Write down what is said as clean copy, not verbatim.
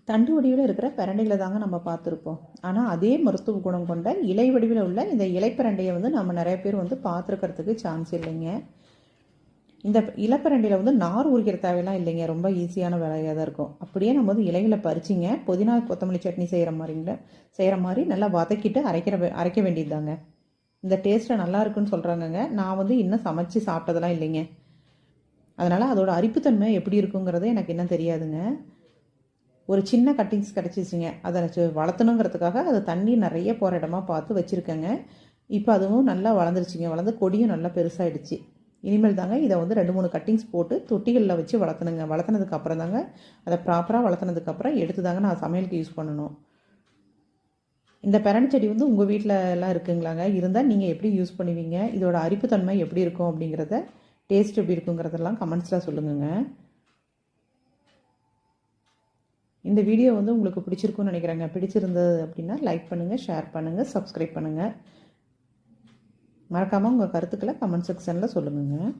தண்டு வடிவில் இருக்கிற பிரண்டைகளை தாங்க நம்ம பார்த்துருப்போம். ஆனால் அதே மருத்துவ குணம் கொண்ட இலை வடிவில் உள்ள இந்த இலைப்பிரண்டையை வந்து நம்ம நிறைய பேர் வந்து பார்த்துருக்கிறதுக்கு சான்ஸ் இல்லைங்க. இந்த இலைப்பிரண்டையில் வந்து நார் உரிக்கிற தேவையெல்லாம் இல்லைங்க, ரொம்ப ஈஸியான வேலையாக தான் இருக்கும். அப்படியே நம்ம வந்து இலைகளை பறிச்சிங்க புதினா கொத்தமல்லி சட்னி செய்கிற மாதிரி நல்லா வதக்கிட்டு அரைக்க வேண்டியது தாங்க. இந்த டேஸ்ட்டை நல்லா இருக்குன்னு சொல்கிறாங்கங்க. நான் வந்து இன்னும் சமைச்சு சாப்பிட்டதெல்லாம் இல்லைங்க, அதனால் அதோட அரிப்புத்தன்மை எப்படி இருக்குங்கிறது எனக்கு இன்னும் தெரியாதுங்க. ஒரு சின்ன கட்டிங்ஸ் கிடச்சிச்சிங்க, அதை வளர்த்தணுங்கிறதுக்காக அது தண்ணி நிறைய போகிற இடமா பார்த்து வச்சுருக்கேங்க. இப்போ அதுவும் நல்லா வளர்ந்துருச்சுங்க, வளர்ந்து கொடியும் நல்லா பெருசாகிடுச்சு. இனிமேல் தாங்க இதை வந்து 2-3 கட்டிங்ஸ் போட்டு தொட்டிகளில் வச்சு வளர்த்தணுங்க. வளர்த்துனதுக்கப்புறம் தாங்க அதை ப்ராப்பராக வளர்த்துனதுக்கப்புறம் எடுத்து தாங்க நான் சமையலுக்கு யூஸ் பண்ணணும். இந்த பிரண்டை செடி வந்து உங்கள் வீட்டில் எல்லாம் இருக்குங்களாங்க? இருந்தால் நீங்கள் எப்படி யூஸ் பண்ணுவீங்க? இதோட அரிப்புத்தன்மை எப்படி இருக்கும் அப்படிங்கிறத, டேஸ்ட் எப்படி இருக்குங்கிறதெல்லாம் கமெண்ட்ஸில் சொல்லுங்கங்க. இந்த வீடியோ வந்து உங்களுக்கு பிடிச்சிருக்குன்னு நினைக்கிறேங்க. பிடிச்சிருந்தது அப்படின்னா லைக் பண்ணுங்கள், ஷேர் பண்ணுங்கள், சப்ஸ்கிரைப் பண்ணுங்கள். மறக்காமல் உங்கள் கருத்துக்களை கமெண்ட் செக்ஷனில் சொல்லுங்கள்.